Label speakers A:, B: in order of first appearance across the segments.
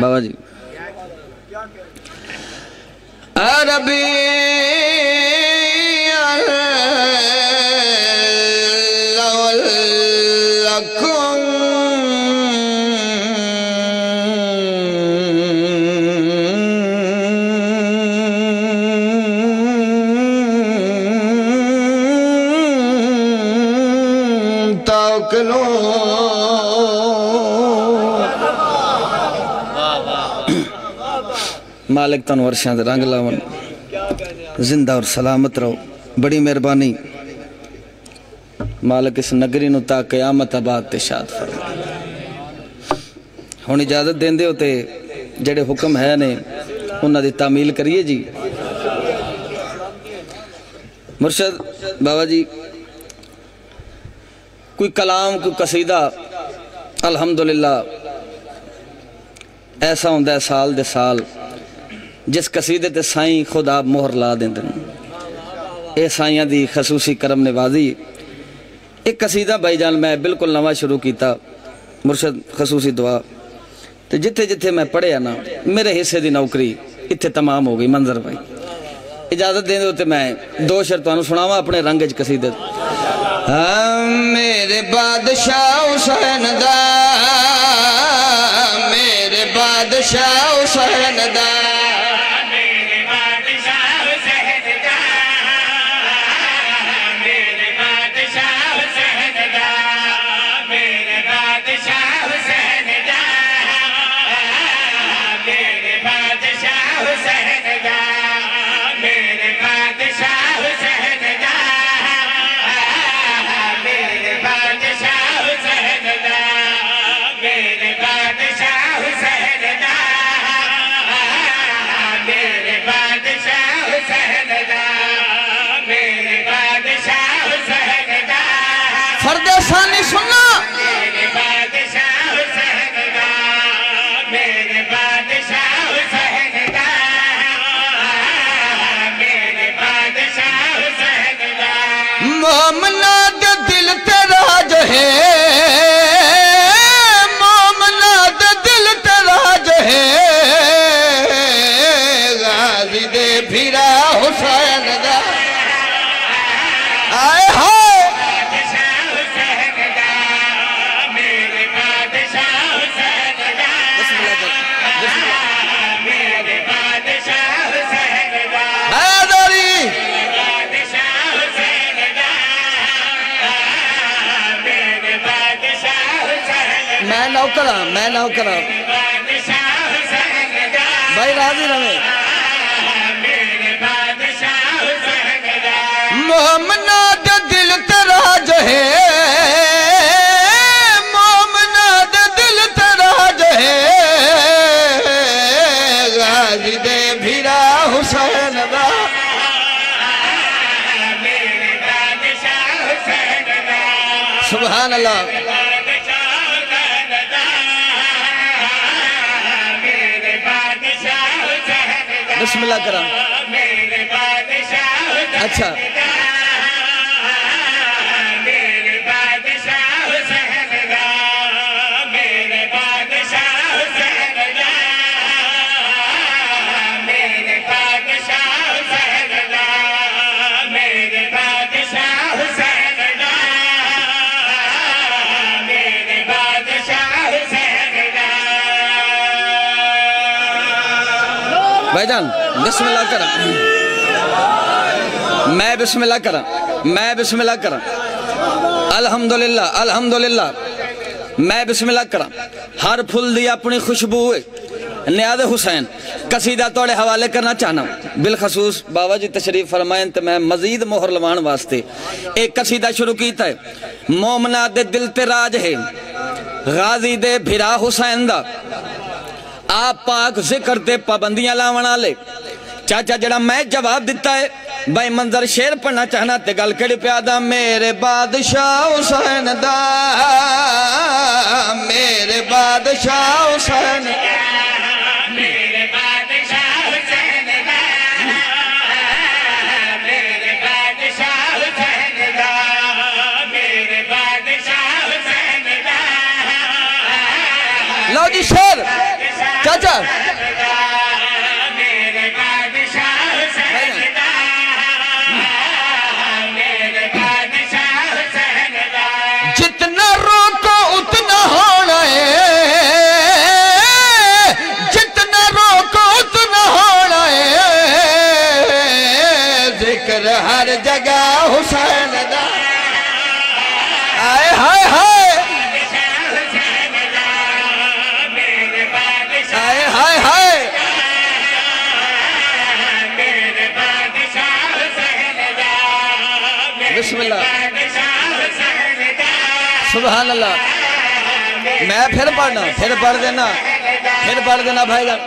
A: बाबा जी अरबी मालिक तन वर्षां दे रंग लावन जिंदा और सलामत रहो। बड़ी मेहरबानी मालिक इस नगरी नूं ता क़यामत आबाद ते शाद फरमाए। हुण इजाजत देंदे हो ते जेड़े हुक्म है ने उन्हां दी तामील करिए जी। मुर्शद बाबा जी कोई कलाम कोई कसीदा अल्हम्दुलिल्लाह ऐसा हुंदा है साल दे साल जिस कसीदे ते साईं खुद आप मोहर ला देंदे ने। ये साइयां दी खसूसी करम नवाजी। एक कसीदा भाईजान मैं बिल्कुल नवा शुरू किया मुर्शद खसूसी दुआ ते जिथे जिथे मैं पढ़िया ना मेरे हिस्से दी नौकरी इत्थे तमाम हो गई। मंजर भाई इजाजत देंदे ते मैं दो शेर तुहानू सुनावा अपने रंग च कसीदे। मेरे बादशाह हुसैन दा मेरे बादशाह हुसैन दा फरदेसानी सुनना मोमना दे दिल ते राज है मोमना दे दिल ते राज है गाजी दे फिरा हुसैन दा आए हो मैं नौकर भाई राजी रहे। मोमना दे दिल ते राज है मोमना दे दिल ते राज है गाजी दे फिरा हुसैन दा सुभान अल्लाह। बिस्मिल्लाह करा। अच्छा भाईजान बिस्मिल्लाह करा। मैं बिस्मिल्लाह करा अल्हम्दुलिल्लाह अल्हम्दुलिल्लाह मैं बिस्मिल्लाह करा। हर फुल दी अपनी खुशबू है। नियाज़ हुसैन कसीदा तोड़े हवाले करना चाहना बिलखसूस बाबा जी तशरीफ फरमाएं तो मैं मजीद मोहर लवान वास्ते एक कसीदा शुरू किया है। मोमना दे दिल ते राज है गाजी दे भिरा हुसैन दा आप पाक जिक्र ते पाबंदियां लावन वाले चाचा जड़ा मैं जवाब दिता है भाई मंजर शेर पढ़ना चाहना ते गल केड़ी प्यादा। मेरे बादशाह हुसैन दा मेरे बादशाह हुसैन मेरे बादशाह हुसैन दा मेरे बादशाह हुसैन दा मेरे बादशाह हुसैन दा। लो जी बिस्मिल्लाह सुभान अल्लाह। मैं फिर पढ़ देना भाईजान।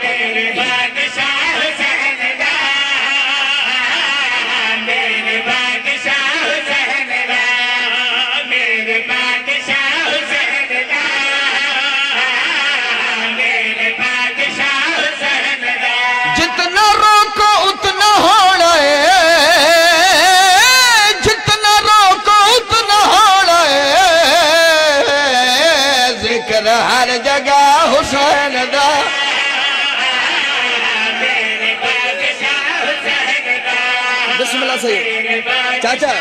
B: जितना रोको उतना होना है, जितना रोको उतना होना है। जिक्र हर जगह हुसैन दा,
A: बिस्मिल्लाह सही चाचा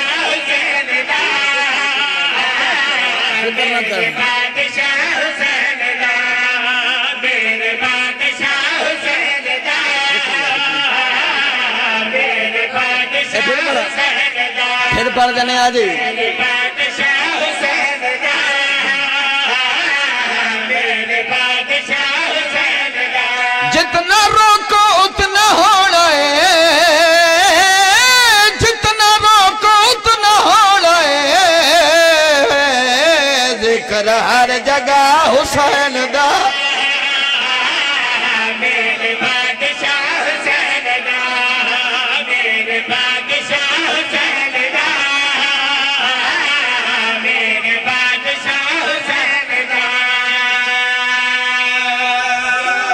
A: फिक्र ना कर। फिर पढ़ देने आज
B: जितना रोको उतना होना है, जितना रोको उतना होना है। जिक्र हर जगह हुसैन दा,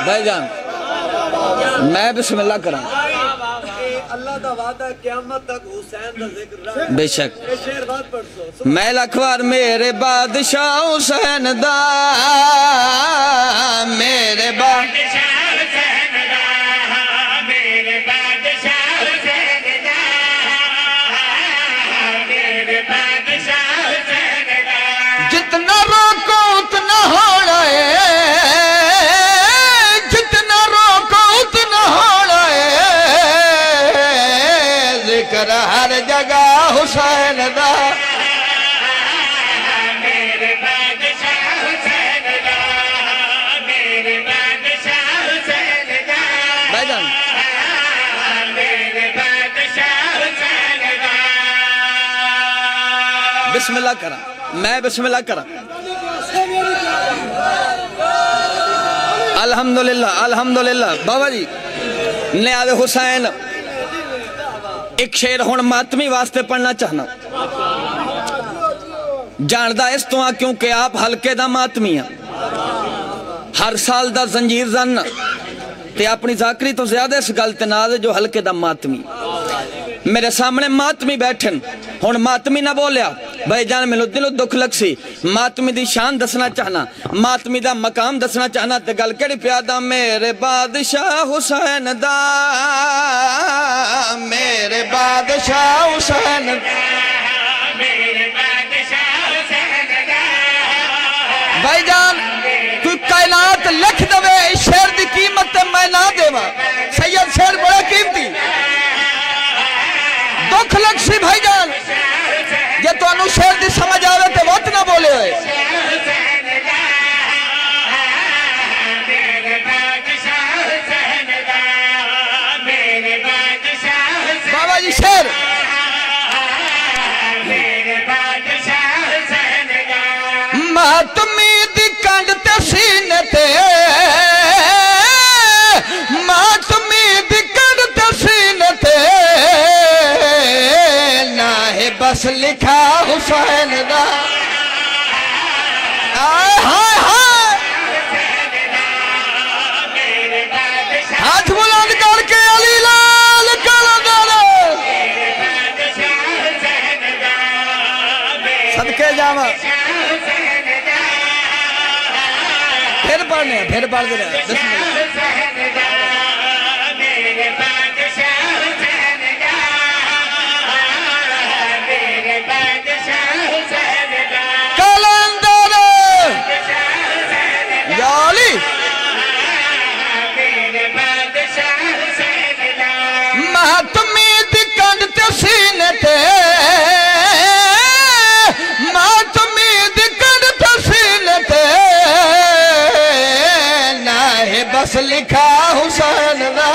A: भाईजान मैं बिस्मिल्लाह करा।
C: अल्लाह दा वादा क़यामत तक हुसैन दा जिक्र रहे।
A: बेशक
C: ये शेर बात पढ़ो।
A: मैं लखवार मेरे बादशाह हुसैन दा, मेरे बादशाह हुसैन दा, मेरे बादशाह हुसैन दा, मेरे बादशाह हुसैन दा।
B: जितना रोको उतना होना है, जितना रोको उतना होना है। जिक्र हर जगह हुसैन दा,
A: मेरे बादशाह हुसैन दा, मेरे बादशाह हुसैन दा। भाईजान मेरे बादशाह हुसैन दा। बिस्मिल्लाह करा, मैं बिस्मिल्लाह करा। अल्हम्दुलिल्लाह अल्हम्दुलिल्लाह। बाबा जी नियाज़ हुसैन एक शेर हुण मातमी वास्ते पढ़ना चाहना। जानदा इस तो क्योंकि आप हल्के दा मातमी आ। हर साल दा जंजीर जन ते अपनी जाकरी तो ज्यादा इस गल ते नाज जो हल्के दा मातमी। मेरे सामने मातमी बैठन, हुण मातमी ना बोलिया भाई जान मैनू दिलों दुख लग सी। मातमी दी शान दसना चाहना, मातमी दा मकाम दसना चाहना। ते गल केड़ी प्यादा मेरे बादशाह हुसैन दा,
B: मेरे बादशाह हुसैन दा,
A: मेरे बादशाह हुसैन दा।
B: भाईजान कोई कायनात लिख दवे इस शेर दी कीमत ते मैं ना देवा। सैयद शेर बड़ा कीमती, दुख लग सी भाईजान। जे तुहानू शेर दी समझ आवे ते वत ना बोले होए। बाबा जी शेर मातमी दी कंड ते सीने ते, मातमी दी कंड ते सीने ते। ना है बस लिखा हुसैन दा, आय हाय हाय। हाथ बुलंद करके अली लाल कलंदर
A: सदके जावा। फिर पढ़ने फिर पढ़ दे।
B: कलंदर याली मातमी दी कंड ते सीने ते, मातमी दी कंड ते सीने ते। ना है बस लिखा हुसैन दा,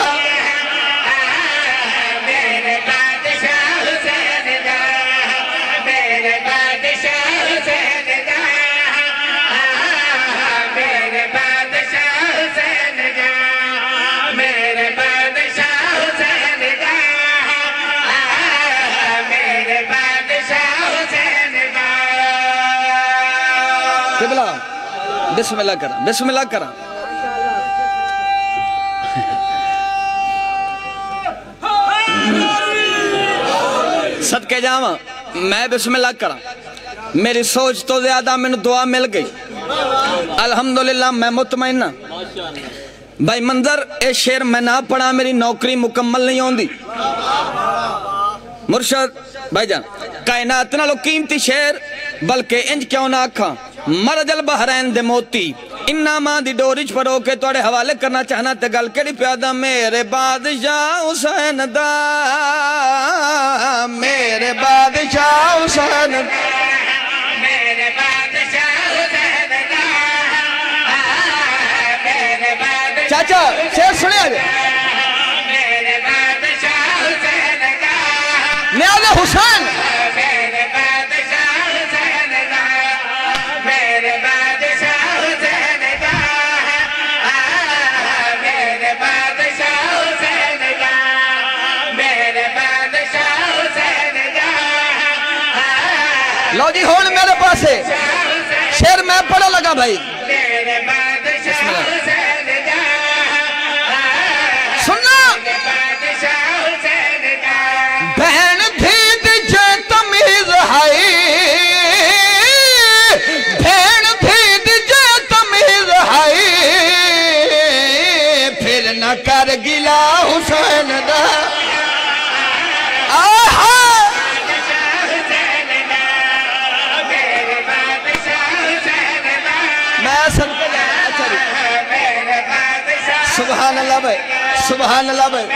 A: बिस्मिल्लाह करा, बिस्मिल्लाह करा। सदके जावा, मैं बिस्मिल्लाह करा। मेरी सोच तो ज्यादा मैंने दुआ मिल गई। अल्हम्दुलिल्लाह मैं मुतमईन हाँ। भाई मंजर ए शेर मैं ना पढ़ा मेरी नौकरी मुकम्मल नहीं होंदी। मुर्शद भाईजान कायनात नालों कीमती शेर बल्कि इंज क्यों ना आखा मरजल बहरैन दे मोती इन्ना मां दी डोरी च परो के तुहाडे हवाले करना चाहना ते गल केड़ी प्यादा मेरे बादशाह हुसैन दा, मेरे बादशाह हुसैन, मेरे बादशाह हुसैन दा, मेरे बादशाह। चाचा शेर सुनिया जे, मेरे बादशाह हुसैन दा, न्याज़े हुसैन, मेरे बादशाह हुसैन दा, मेरे बादशाह हुसैन दा, मेरे बादशाह हुसैन दा, मेरे बादशाह हुसैन दा। लो जी हुण मेरे पासे शेर मैं पढ़ा लगा भाई। मेरे बादशाह हुसैन दा, सुनना बहन धी जे तमीज हाई, बहन धी जे तमीज हाई, फिर न कर गिला हुसैन दा। सुभान अल्लाह भाई, सुभान अल्लाह भाई।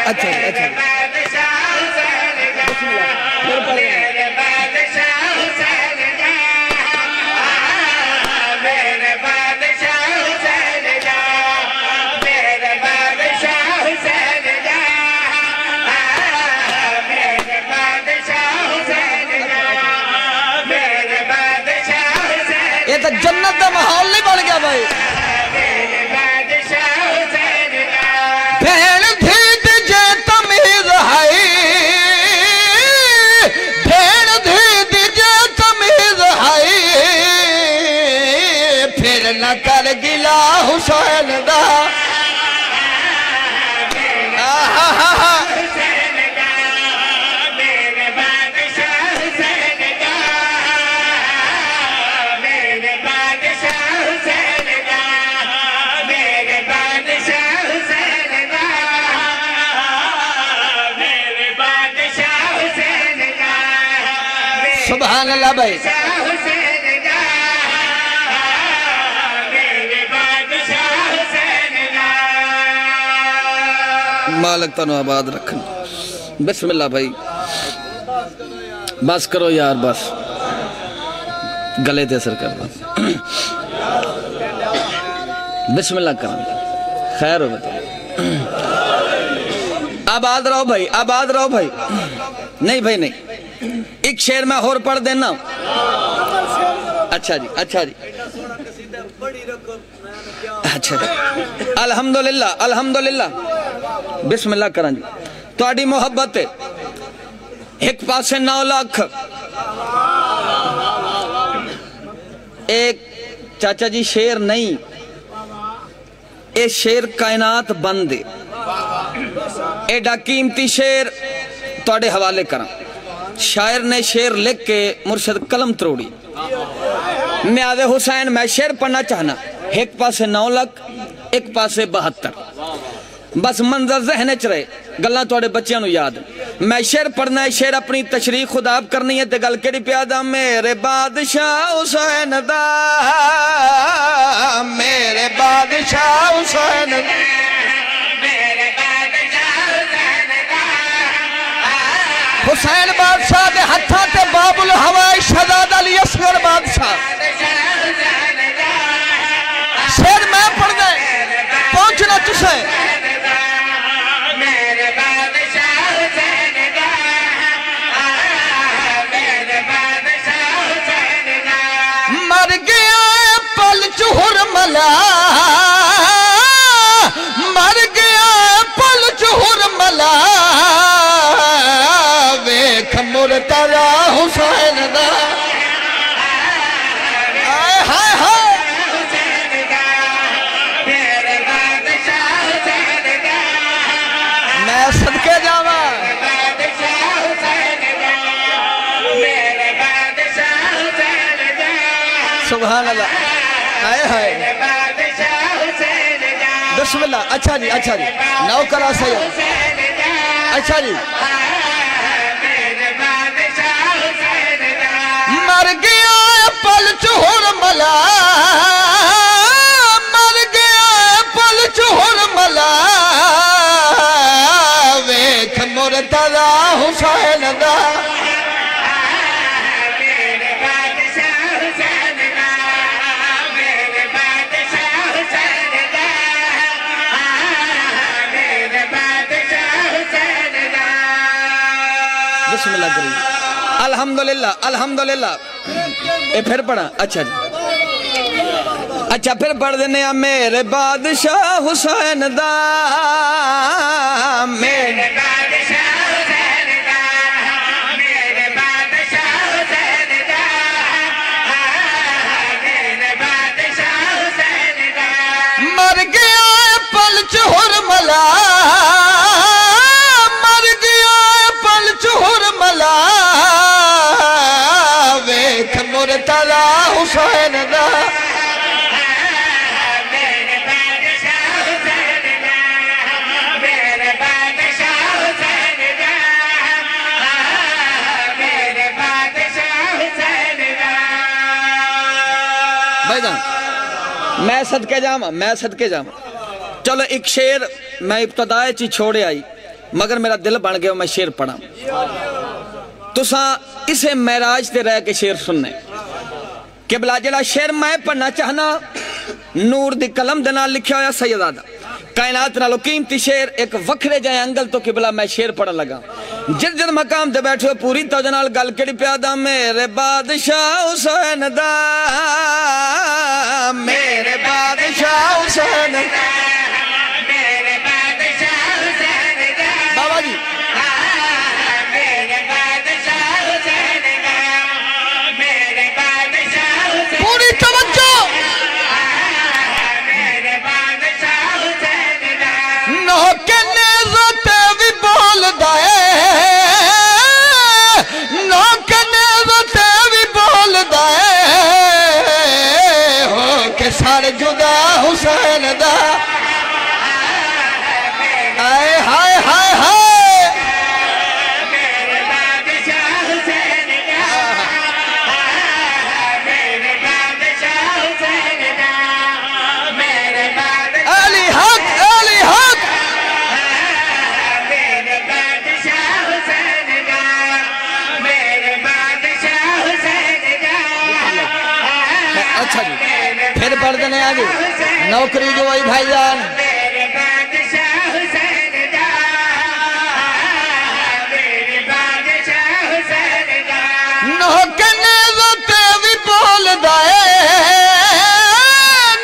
A: अच्छा अच्छा ये तो जन्नत का माहौल नहीं बन गया भाई। बहन धी जे तमीज हाई, बहन धी जे तमीज हाई, फिर न कर गिला हुसैन दा। सुभान अल्लाह भाई। मालिक तनु आबाद रखन। बिस्मिल्लाह भाई, बस करो यार, बस गले ते असर करना। बिस्मिल्लाह करो, खैर हो बताओ। आबाद रहो भाई, आबाद रहो भाई। नहीं भाई नहीं, एक शेर मैं और पढ़ देना। अच्छा जी, अच्छा जी, अच्छा अल्हम्दुलिल्लाह, अल्हम्दुलिल्लाह। बिस्मिल्लाह करा जी। तुहाडी मोहब्बत है एक पासे 9 लाख, एक चाचा जी शेर नहीं, ये शेर कायनात बंद है। एडा कीमती शेर तुहाडे हवाले करा। शायर ने शेर लिख के मुर्शद कलम तरोड़ी। न्याज़े हुसैन मैं शेर पढ़ना चाहना। एक पासे 9 लाख, एक पासे 72। बस मंजर जहन च रहे, गल्लां तुहाडे बच्चियां नूं याद। मैं शेर पढ़ना है, शेर अपनी तशरीह खुदाब करनी है। ते गल केड़ी प्यादा मेरे बादशाह हुसैन दा, मेरे बादशाह हुसैन, हुसैन बादशाह दे हत्था ते बाबुल हवाई शहजादा अली असगर बादशाह। शेर मैं पढ़ दे पहुंचना तुसे। मर गया पल चुहुर मला, मर गया पल चुहुर मला, वेख मुर्तजा हुसैन दा।
B: सुभान अल्लाह। हाय हाय बिस्मिल्लाह। अच्छा जी नौकरा सही। अच्छा जी मर गया पल चोर मला, मर गया पल चोर मला, वेख मुर्तज़ा हुसैन दा। बिस्मिल्लाह करिए। अल्हम्दुलिल्लाह अल्हम्दुलिल्लाह। ये फिर पढ़ा। अच्छा जी अच्छा फिर पढ़ देने मेरे बादशाह हुसैन दा, मेरे बादशाह हुसैन दा, मेरे बादशाह हुसैन दा, मेरे बादशाह हुसैन दा। मर गया पल चोर मला, मर गया पल चोर मला, वेख मुर्तज़ा हुसैन दा। मैं सदके जावा। चलो एक शेर मैं इब्तदाए ची छोड़े आई, मगर मेरा दिल बन गया मैं शेर पढ़ा। तुसा इसे महराज ते रह के शेर सुनने किबला। जड़ा शेर मैं पढ़ना चाहना नूर दी कलम दे नाल लिखा होया सैयदा दा, कायनात नालों कीमती शेर एक वखरे जाए अंगल तो किबला मैं शेर पढ़न लगा। जिस जिस मकाम ते बैठे पूरी तवज्जो नाल गल केड़ी प्यादा। मेरे बादशाह हुसैन दा, मेरे बादशाह हुसैन दा, मेरे बादशाह हुसैन दा, बाबा जी मेरे बादशाह हुसैन दा, मेरे बादशाह हुसैन। पूरी तवज्जो। मेरे बादशाह हुसैन दा, नो के नेज़त भी बोलदा है, नो के नेज़त भी बोलदा है, हो के सर जुदा हुसैन दा। हाय हाय हाय हाय मेरे बादशाह हुसैन दा, मेरे बादशाह हुसैन दा, मेरे बादशाह अली हक मेरे बादशाह हुसैन दा, मेरे बादशाह हुसैन दा। अच्छा जी फिर पढ़ देने आगे नौकरी जो आई भाईजान। मेरे बादशाह हुसैन दा, मेरे बादशाह हुसैन दा, नौकर नेज़त भी बोलदा है,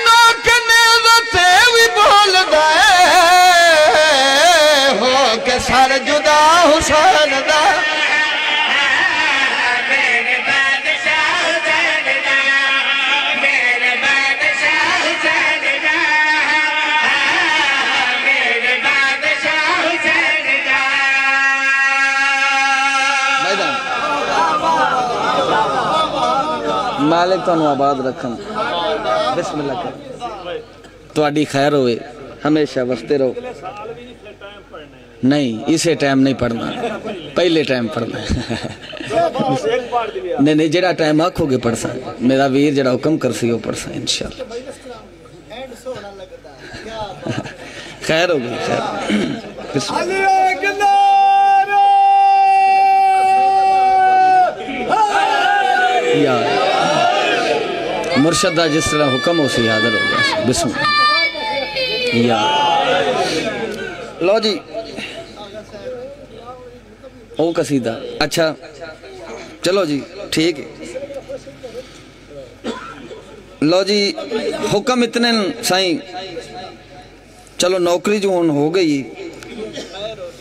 B: नौकर नेज़त भी बोलदा है, हो के सर जुदा हुसैन दा। मालिक तुहानू आबाद रखन। बिस्मिल्लाह कर तुहाडी खैर होवे, हमेशा वसते रहो। नहीं इसे टाइम नहीं पढ़ना, पहले टाइम पढ़ना। नहीं नहीं जेड़ा टाइम आखोगे पढ़सा, मेरा वीर जेड़ा हुक्म करसी वो पढ़सा इंशाअल्लाह। खैर हो गई खैर। यार मुर्शद दा जिस तरह हुक्म हो सी हाजिर हो गया। बिस्मिल्लाह यार। लो जी ओ कसीदा। अच्छा चलो जी ठीक है। लो जी हुक्म इतने साईं, चलो नौकरी जो हुन हो गई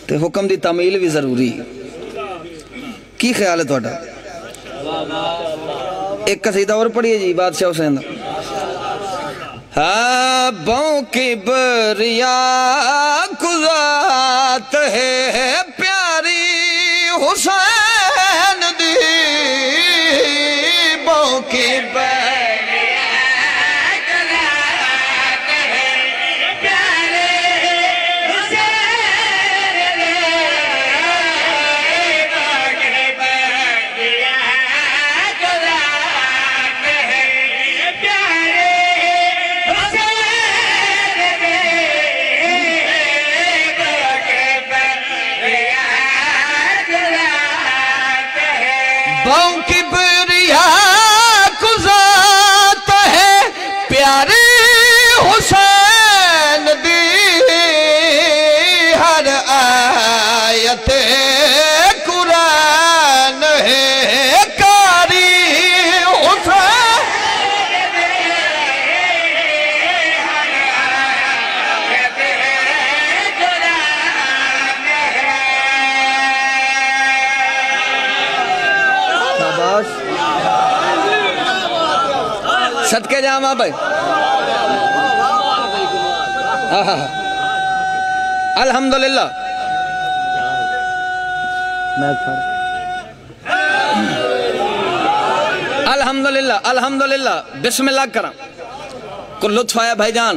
B: तो हुक्म दी तामील भी जरूरी। की ख्याल है तुहाडा? एक कसीदा और पढ़िए जी बादशाह हुसैन। हाँ बौ की बरिया गुज़ात है प्यारी हुसैन दी, बौ की बरिया
D: प्यारी हुसैन दी हर आयत कुरान है कारी हुसैन
B: शाबाश सदके जामा भाई अल्हम्दुलिल्लाह अल्हम्दुलिल्लाह अल्हम्दुलिल्लाह बिस्मिल्लाह करा को लुत्फ आया भाईजान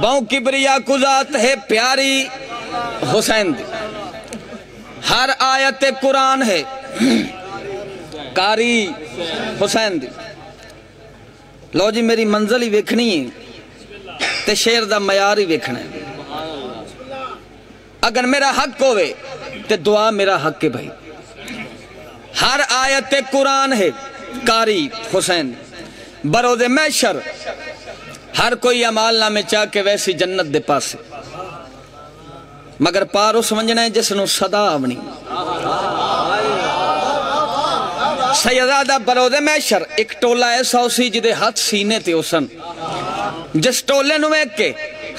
B: बहु किबरिया कुजात है प्यारी हुसैन दी हर आयत कुरान है कारी हुसैन दी लो जी मेरी मंजिल ही वेखनी है ते शेर दा मयार ही वेखना है अगर मेरा हक होवे ते दुआ मेरा हक है भाई हर आयत कुरान है कारी हुसैन बरोज़े महशर हर कोई अमाल नामे चाह के वैसी जन्नत दे पासे मगर पार उस वंजना है जिसनों सदा आवनी सैयदादा बरोज़े महशर एक टोला ऐसा उसी जिदे हाथ सीने ते उसन जिस टोले नु वेख के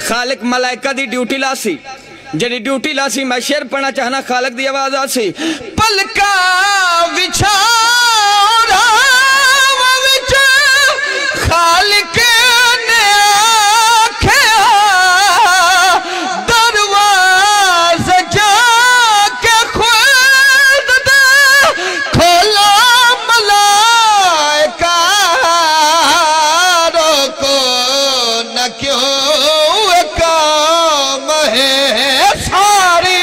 B: खालिक मलाइका दी ड्यूटी लासी जेडी ड्यूटी लासी मैं शेर पढ़ना चाहना खालिक दी आवाज आसी पलका विछारा विच खालिक ने आख्या दरवाज़ा जाके खुद दे खोला मलाइका रोको न क्यों काम है सारी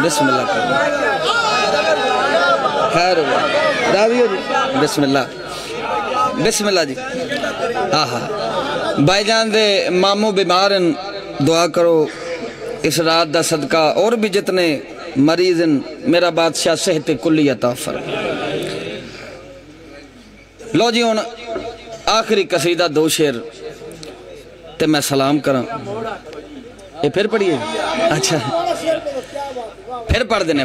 B: बिस्मिल्लाह खैर रावी हो जी बिस्मिल्लाह बिस्मिल्लाह जी आहा भाईजान दे मामू बीमार दुआ करो इस रात दा सदका और भी जितने मरीज मेरा बादशाह सेहत कुल्ली अता फरमा लो जी हुन आखिरी कसीदा दो शेर ते मैं सलाम करा ये फिर पढ़िए अच्छा फिर पढ़ देने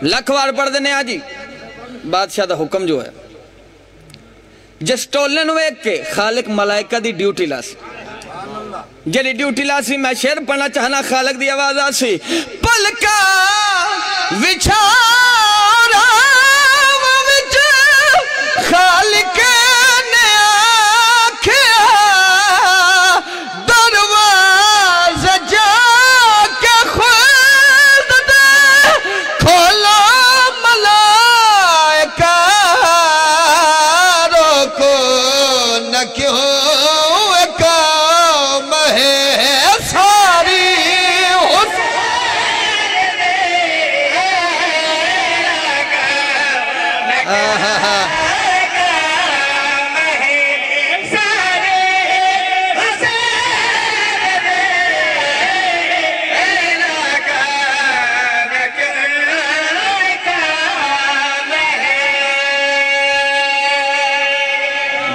B: लख बार पढ़ देने आज ही बादशाह का हुक्म जो है जिस टोले नु वेख के खालिक मलाइका दी ड्यूटी लासी जेडी ड्यूटी लासी मैं शेर पढ़ना चाहना खालिक दी आवाज आसी पलका विछारा विच खालिक ने आख्या दरवाज़ा जाके खुद दे खोला मलाइका रोको न क्यों काम है सारी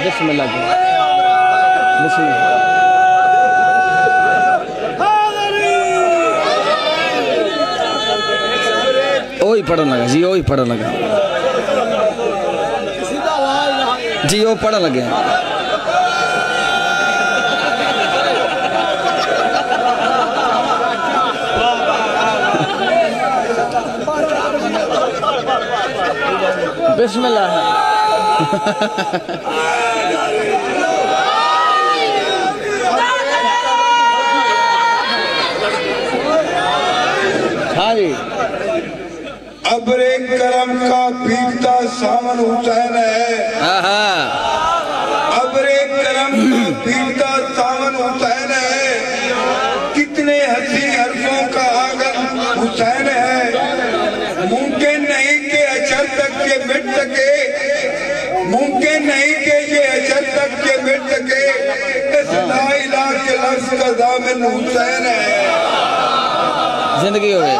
B: बिस्मिल्लाह बिस्मिल्लाह ओही पढ़न लगा जी ओही पढ़न लगा जी वो पढ़न लगे बिस्मिल्लाह हाँ जी
E: अबरे करम का भीगता सावन हुसैन है। अबरे करम का भीगता सावन हुसैन है। कितने हंसी हर्षों का आंगन हुसैन है। मुमकिन नहीं कि अचर तक के मिट सके, मुमकिन नहीं कि ये अचर तक के मिट सके। इस ला इलाहा के लफ्ज़ का दामन हुसैन है।
B: जिंदगी हो गई।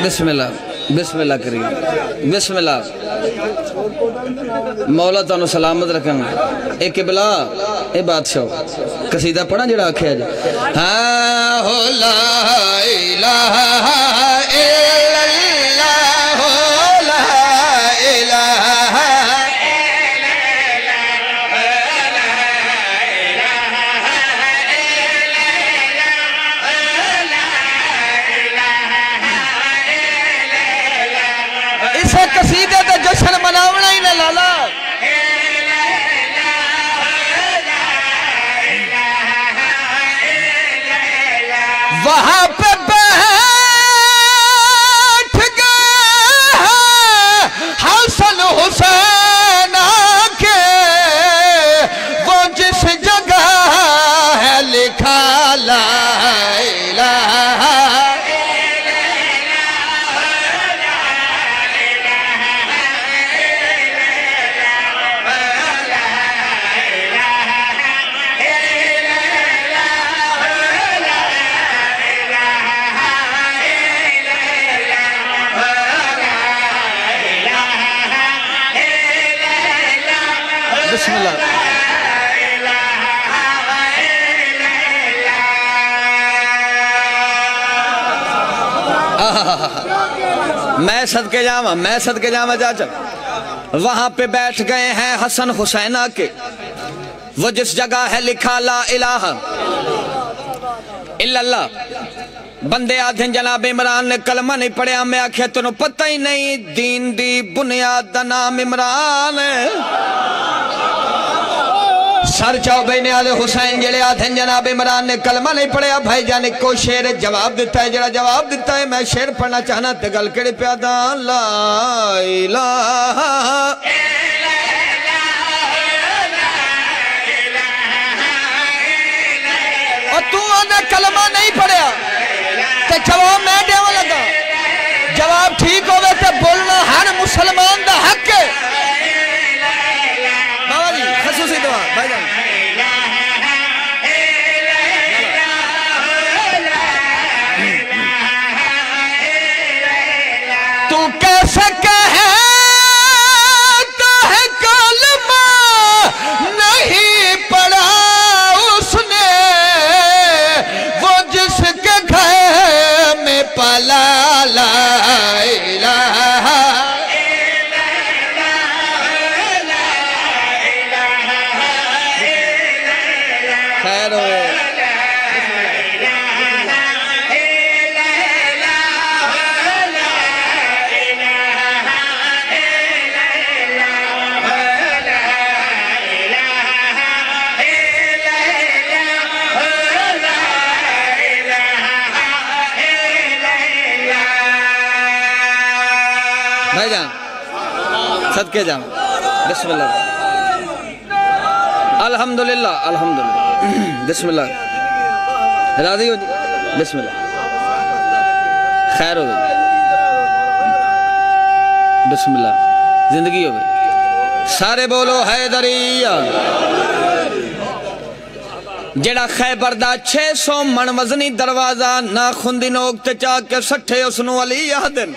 B: बिस्मिल्लाह बिस्मिल्लाह करिए बिस्मिल्लाह। मौला तुहानू सलामत रखन। एक किबला ए बादशाह कसीदा पढ़ा जड़ा आख्या जी। हाँ हो ला इलाहा इल्लल्लाह हो ला इलाहा कसीदे तो जश्न मनावना ही ना लाला। वहां पे बैठ गए हसन हुसैन के, वो जिस जगह है लिखा ला इलाहा मैं सदके जावा, मैं सदके जावा चाचा। वहां पे बैठ गए हैं हसन हुसैन के, वो जिस जगह है लिखा ला इलाहा इल्लल्लाह। बंदे आधे जनाब इमरान ने कलमा नहीं पढ़िया। मैं आख्या तेन पता ही नहीं दीन दी बुनियाद दा नाम इमरान। सर चौबे ने आले हुसैन जेड़े आधे जनाब इमरान ने कलमा नहीं पढ़िया। भाई जान को शेर जवाब दिता है, जरा जवाब दिता है मैं शेर पढ़ना चाहना ते गल केड़े प्यादा ला इलाहा और तू आने कलमा नहीं पढ़िया ते जवाब मैं देवा लगा। जवाब ठीक होवे ते बोलना हर मुसलमान दा हक है। बाबा जी खसूसी दुआ भाईजान। तू कैसे कहता है कलमा नहीं पढ़ा उसने, वो जिसके घर में पला ला इलाहा खैर हो। भाईजान सदके जाम बिस्मिल्लाह अल्हम्दुलिल्लाह अल्हम्दुलिल्लाह बिस्मिल्लाह। राजी हो जी बिस्मिल्लाह। खैर हो गई बिस्मिल्लाह। जिंदगी हो गई। सारे बोलो हैदरिया। जेड़ा खैबर दा 600 मन वजनी दरवाजा ना खुंदी नोक ते चा के सट्ठे उसनू अली आदन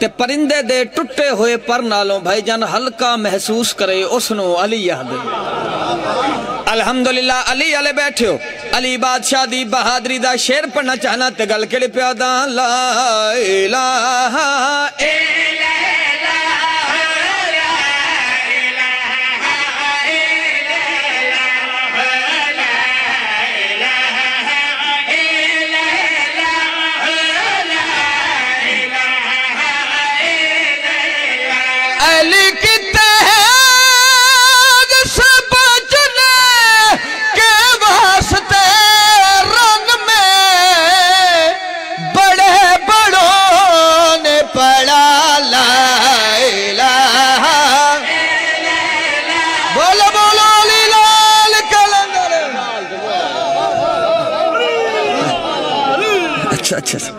B: ते परिंदे दे टुटे हुए पर नालों भाईजान हल्का महसूस करे उसनू अली आदन। अल्हम्दुलिल्लाह अली आले बैठे हो। अली बादशाह दी बहादरी दा शेर पढ़ना चाहना ते गल केड़े प्यादा ला इलाहा अच्छा अच्छा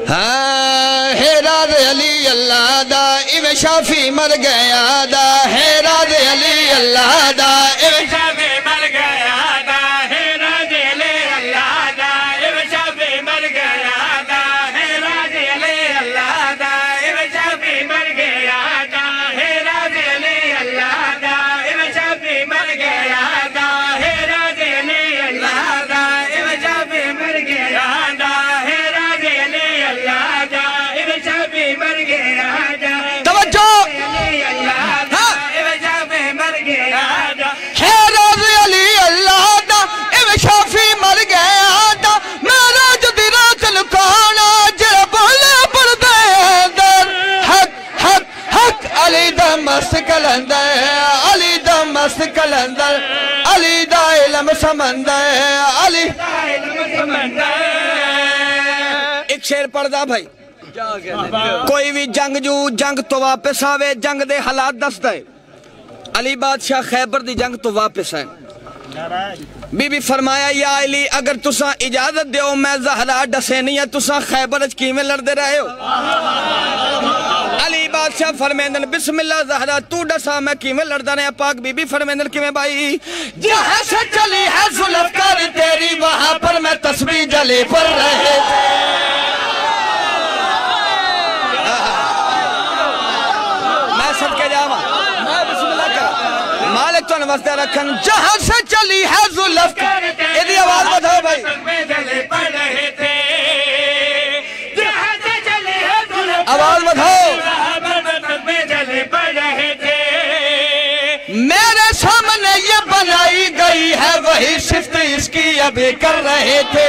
D: हाँ हेरा दे अली अल्लाह दा इवे शाफी मर गया दा हेरा दे अली अल्लाह दा इवे शाफी मर गया दा हेरा दे अली अल्लाह दा इवे शाफी मर गया दा हेरा दे अली अल्लाह दा इवे शाफी मर गया दा हेरा दे अली अल्लाह दा इवे शाफी मर गया दा हेरा दे अली अल्लाह दा इवे शाफी मर गया दा हेरा दे अली अल्लाह दा इवे शाफी मर गया दा
B: तवज्जो
D: हाँ इवे शाफी मर गया दा हेरा दे अली अल्लाह दा इवे शाफी मर गया दा मेरा जदी रात लुकाना जरा बोले पड़दे अंदर हक हक हक अली दा मस्त कलंदर अली दा मस्त कलंदर अली दा इल्म समंदर अली दा इल्म समंदर
B: एक शेर पढ़दा भाई कोई भी जंगजू जंग तो वापस आवे जंग दे हालात दसदा है अली बादशाह खैबर दी जंग तो वापस आए बीबी फरमाया या अली अगर तुसा इजाजत दो मैं ज़हरा डसेनी है तुसा खैबर च किवें लड़दे रहे हो अली बादशाह फरमेंदन बिस्मिल्लाह ज़हरा तू डसा मैं किवें लड़दा रहा पाक बीबी फरमेंदन किवें भाई
D: जहाँ से चली है जुल्फ़कार तेरी वहाँ पर मैं तस्बीह जले पर रहे
B: मैं सदके जावा मैं बिस्मिल्लाह करा मालिक तो नमस्ते रखन
D: जहाँ से चली है जुल्फ़कार
B: एदी आवाज बढ़ाओ भाई
D: आवाज बढ़ाओ मेरे सामने ये बनाई गई है वही सिफ्त इसकी अभी कर रहे थे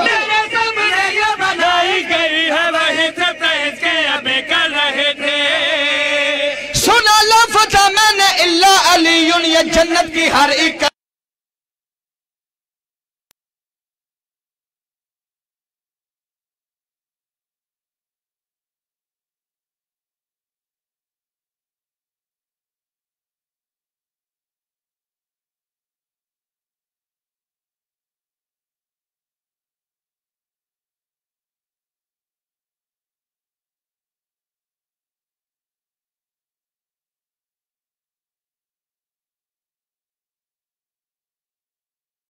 D: मेरे सामने ये बनाई गई है वही सिफ्त इसकी अभी कर रहे थे सुना लफ्ज़ मैंने इल्ला अली ये जन्नत की हर एक